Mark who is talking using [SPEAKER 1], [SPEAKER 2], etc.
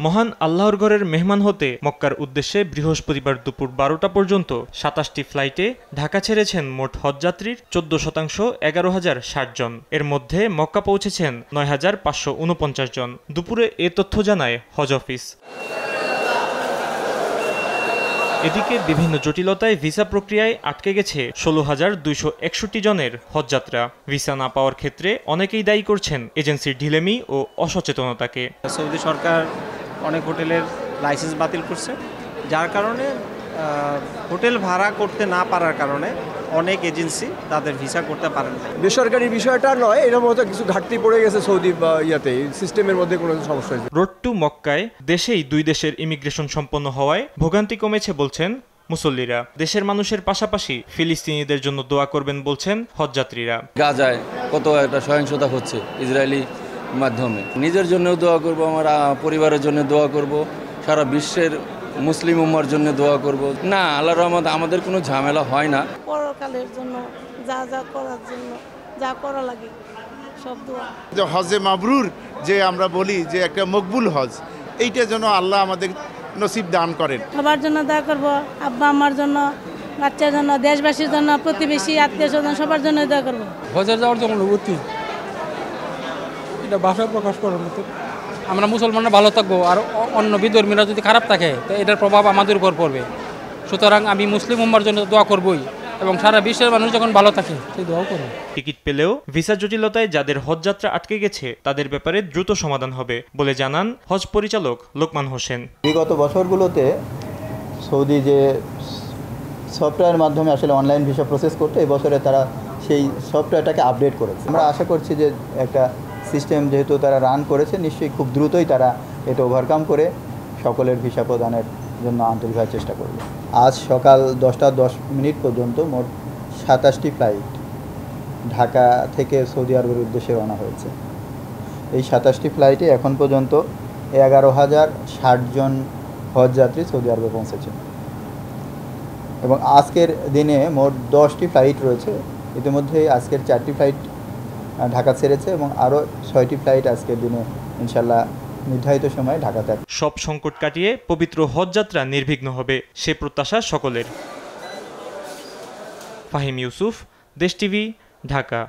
[SPEAKER 1] মহান আল্লাহর ঘরের মেহমান হতে মক্কার উদ্দেশ্যে বৃহস্পতিবার দুপুর 12টা পর্যন্ত 27টি ফ্লাইটে ঢাকা ছেড়েছেন মোট হজযাত্রীর 14% 11,060 জন। এর মধ্যে মক্কা পৌঁছেছেন 9,549 জন। দুপুরে এ তথ্য জানায় হজ অফিস। এদিকে বিভিন্ন জটিলতায় ভিসা প্রক্রিয়ায় আটকে গেছে 16,261 জনের হজযাত্রা। ভিসা না পাওয়ার ক্ষেত্রে অনেকেই দায়ী করছেন এজেন্সির ঢিলেমি ও অসচেতনতাকে।
[SPEAKER 2] সৌদি সরকার অনেক হোটেলের লাইসেন্স বাতিল করছে, যার কারণে হোটেল ভাড়া করতে না পারার কারণে অনেক এজেন্সি তাদের ভিসা করতে পারেন না।
[SPEAKER 3] বেসরকারি বিষয়টা নয়, এর মধ্যে কিছু ঘাটতি পড়ে গেছে সৌদি সিস্টেমের মধ্যে কোনো সমস্যা হয়েছে।
[SPEAKER 1] রোড টু মক্কায় দেশেই দুই দেশের ইমিগ্রেশন সম্পন্ন হওয়ায় ভোগান্তি কমেছে বলছেন মুসল্লিরা। দেশের মানুষের পাশাপাশি ফিলিস্তিনিদের জন্য দোয়া করবেন বলছেন হজযাত্রীরা।
[SPEAKER 4] গাজায় কত একটা সহিংসতা হচ্ছে ইসরায়েলি মাধ্যমে, নিজের জন্যও দোয়া করব, আমার পরিবারের জন্য দোয়া করব, সারা বিশ্বের মুসলিম উম্মার জন্য দোয়া করব। না, আল্লাহর রহমত আমাদের কোনো ঝামেলা হয় না।
[SPEAKER 5] পরকালের জন্য যা যা করার জন্য যা করা লাগে সব দোয়া।
[SPEAKER 6] যে হজে মাবরুর যে আমরা বলি যে একটা মকবুল হজ, এইটা যেন আল্লাহ আমাদের নসিব দান করেন।
[SPEAKER 5] সবার জন্য দোয়া করব, আব্বা আমার জন্য, বাচ্চার জন্য, দেশবাসীর জন্য, প্রতিবেশী আত্মীয় স্বজন সবার জন্য দোয়া করব।
[SPEAKER 7] হজে যাওয়ার যে অনুভূতি, এটা ভাষায় প্রকাশ করার মতো। আমরা মুসলমানরা ভালো থাকবো, আর অন্য বিধর্মীরা যদি খারাপ থাকে তো এটার প্রভাব আমাদের উপর পড়বে। সুতরাং আমি মুসলিম উম্মার জন্য দোয়া করবই, এবং সারা বিশ্বের মানুষ যখন ভালো থাকে সেই দোয়াও করবে।
[SPEAKER 1] টিকিট পেলেও ভিসা জটিলতায় যাদের হজযাত্রা আটকে গেছে তাদের ব্যাপারে দ্রুত সমাধান হবে বলে জানান হজ পরিচালক লোকমান হোসেন।
[SPEAKER 8] বিগত বছরগুলোতে সৌদি যে সফটওয়্যারের মাধ্যমে আসলে অনলাইন ভিসা প্রসেস করতে, এই বছরে তারা সেই সফটওয়্যারটাকে আপডেট করেছে। আমরা আশা করছি যে একটা সিস্টেম যেহেতু তারা রান করেছে, নিশ্চয়ই খুব দ্রুতই তারা এটা ওভারকাম করে সকলের ভিসা প্রদানের জন্য আন্তরিকভাবে চেষ্টা করবে। আজ সকাল 10টা 10 মিনিট পর্যন্ত মোট 27টি ফ্লাইট ঢাকা থেকে সৌদি আরবের উদ্দেশ্যে রওনা হয়েছে। এই 27টি ফ্লাইটে এখন পর্যন্ত 11,060 জন হজযাত্রী সৌদি আরবে পৌঁছেছেন, এবং আজকের দিনে মোট 10টি ফ্লাইট রয়েছে। ইতিমধ্যে আজকের 4টি ফ্লাইট ঢাকা ছেড়েছে এবং আরও 6টি ফ্লাইট আজকের দিনে ইনশাল্লাহ নির্ধারিত সময়ে ঢাকাতে।
[SPEAKER 1] সব সংকট কাটিয়ে পবিত্র হজযাত্রা নির্বিঘ্ন হবে, সে প্রত্যাশা সকলের। ফাহিম ইউসুফ, দেশ টিভি, ঢাকা।